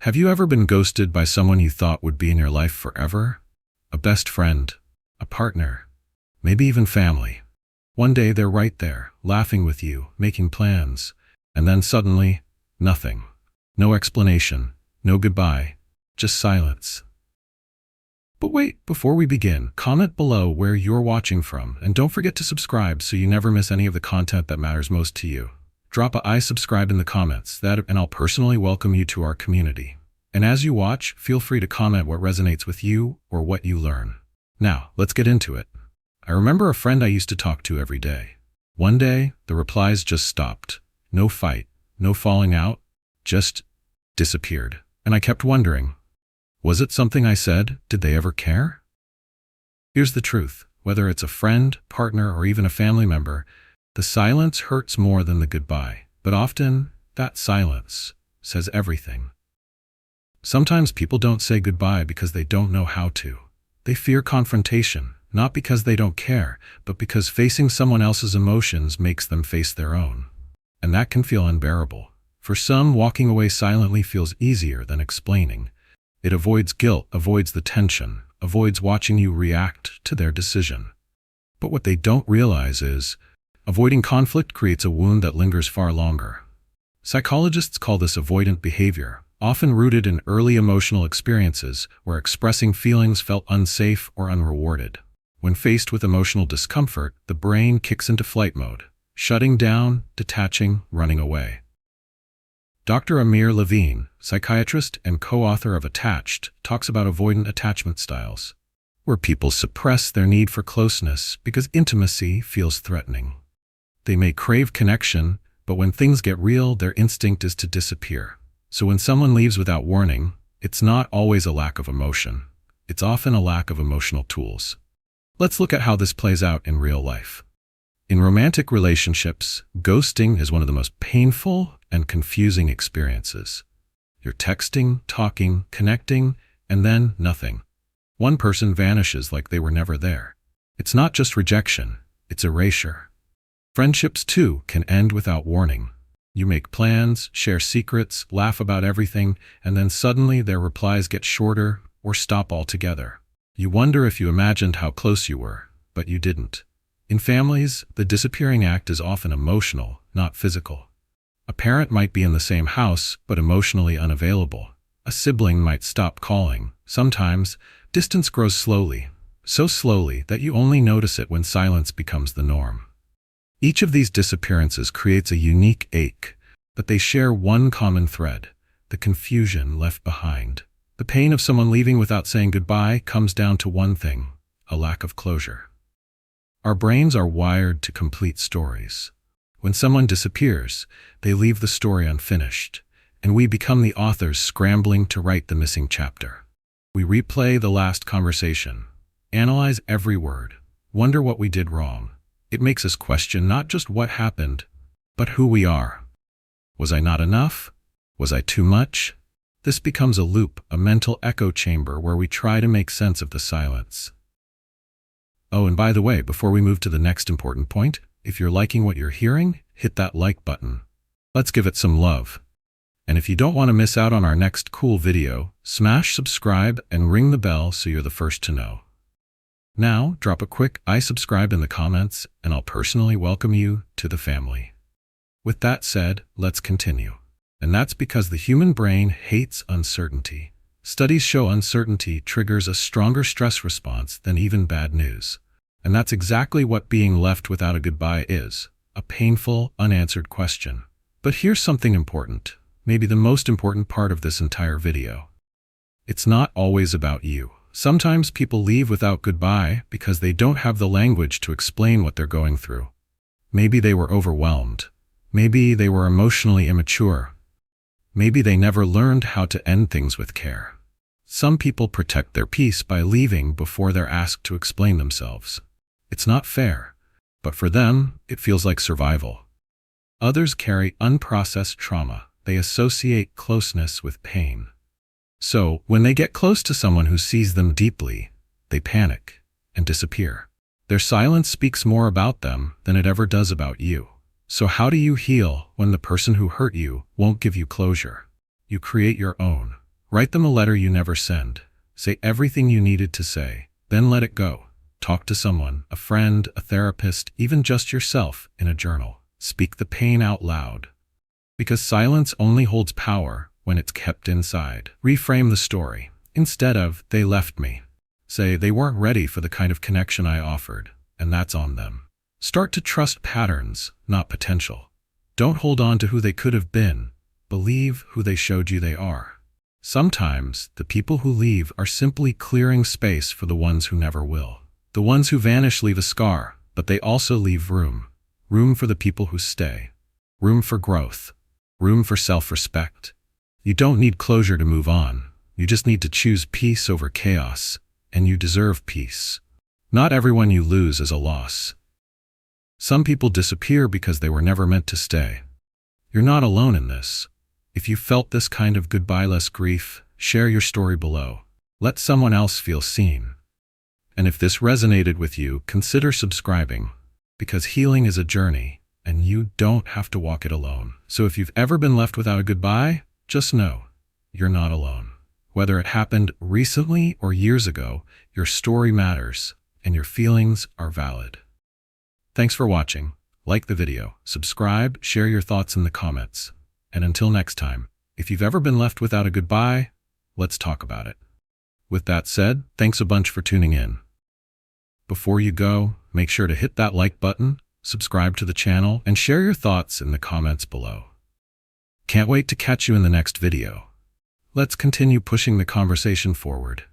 Have you ever been ghosted by someone you thought would be in your life forever? A best friend, a partner, maybe even family. One day they're right there, laughing with you, making plans, and then suddenly, nothing. No explanation, no goodbye, just silence. But wait, before we begin, comment below where you're watching from, and don't forget to subscribe so you never miss any of the content that matters most to you. Drop a I subscribe in the comments, and I'll personally welcome you to our community. And as you watch, feel free to comment what resonates with you or what you learn. Now, let's get into it. I remember a friend I used to talk to every day. One day, the replies just stopped. No fight, no falling out, just disappeared. And I kept wondering, was it something I said? Did they ever care? Here's the truth. Whether it's a friend, partner, or even a family member, the silence hurts more than the goodbye. But often, that silence says everything. Sometimes people don't say goodbye because they don't know how to. They fear confrontation, not because they don't care, but because facing someone else's emotions makes them face their own. And that can feel unbearable. For some, walking away silently feels easier than explaining. It avoids guilt, avoids the tension, avoids watching you react to their decision. But what they don't realize is, avoiding conflict creates a wound that lingers far longer. Psychologists call this avoidant behavior, often rooted in early emotional experiences where expressing feelings felt unsafe or unrewarded. When faced with emotional discomfort, the brain kicks into flight mode, shutting down, detaching, running away. Dr. Amir Levine, psychiatrist and co-author of Attached, talks about avoidant attachment styles, where people suppress their need for closeness because intimacy feels threatening. They may crave connection, but when things get real, their instinct is to disappear. So when someone leaves without warning, it's not always a lack of emotion. It's often a lack of emotional tools. Let's look at how this plays out in real life. In romantic relationships, ghosting is one of the most painful and confusing experiences. You're texting, talking, connecting, and then nothing. One person vanishes like they were never there. It's not just rejection, it's erasure. Friendships, too, can end without warning. You make plans, share secrets, laugh about everything, and then suddenly their replies get shorter or stop altogether. You wonder if you imagined how close you were, but you didn't. In families, the disappearing act is often emotional, not physical. A parent might be in the same house, but emotionally unavailable. A sibling might stop calling. Sometimes, distance grows slowly, so slowly that you only notice it when silence becomes the norm. Each of these disappearances creates a unique ache, but they share one common thread: the confusion left behind. The pain of someone leaving without saying goodbye comes down to one thing: a lack of closure. Our brains are wired to complete stories. When someone disappears, they leave the story unfinished, and we become the authors scrambling to write the missing chapter. We replay the last conversation, analyze every word, wonder what we did wrong. It makes us question not just what happened, but who we are. Was I not enough? Was I too much? This becomes a loop, a mental echo chamber where we try to make sense of the silence. Oh, and by the way, before we move to the next important point, if you're liking what you're hearing, hit that like button. Let's give it some love. And if you don't want to miss out on our next cool video, smash subscribe and ring the bell so you're the first to know. Now, drop a quick I subscribe in the comments, and I'll personally welcome you to the family. With that said, let's continue. And that's because the human brain hates uncertainty. Studies show uncertainty triggers a stronger stress response than even bad news. And that's exactly what being left without a goodbye is: a painful, unanswered question. But here's something important, maybe the most important part of this entire video. It's not always about you. Sometimes people leave without goodbye because they don't have the language to explain what they're going through. Maybe they were overwhelmed. Maybe they were emotionally immature. Maybe they never learned how to end things with care. Some people protect their peace by leaving before they're asked to explain themselves. It's not fair, but for them, it feels like survival. Others carry unprocessed trauma. They associate closeness with pain. So, when they get close to someone who sees them deeply, they panic and disappear. Their silence speaks more about them than it ever does about you. So how do you heal when the person who hurt you won't give you closure? You create your own. Write them a letter you never send. Say everything you needed to say, then let it go. Talk to someone, a friend, a therapist, even just yourself in a journal. Speak the pain out loud. Because silence only holds power when it's kept inside. Reframe the story. Instead of, they left me, say, they weren't ready for the kind of connection I offered, and that's on them. Start to trust patterns, not potential. Don't hold on to who they could have been. Believe who they showed you they are. Sometimes, the people who leave are simply clearing space for the ones who never will. The ones who vanish leave a scar, but they also leave room. Room for the people who stay. Room for growth. Room for self-respect. You don't need closure to move on. You just need to choose peace over chaos, and you deserve peace. Not everyone you lose is a loss. Some people disappear because they were never meant to stay. You're not alone in this. If you felt this kind of goodbye-less grief, share your story below. Let someone else feel seen. And if this resonated with you, consider subscribing, because healing is a journey, and you don't have to walk it alone. So if you've ever been left without a goodbye, just know, you're not alone. Whether it happened recently or years ago, your story matters, and your feelings are valid. Thanks for watching. Like the video, subscribe, share your thoughts in the comments. And until next time, if you've ever been left without a goodbye, let's talk about it. With that said, thanks a bunch for tuning in. Before you go, make sure to hit that like button, subscribe to the channel, and share your thoughts in the comments below. Can't wait to catch you in the next video. Let's continue pushing the conversation forward.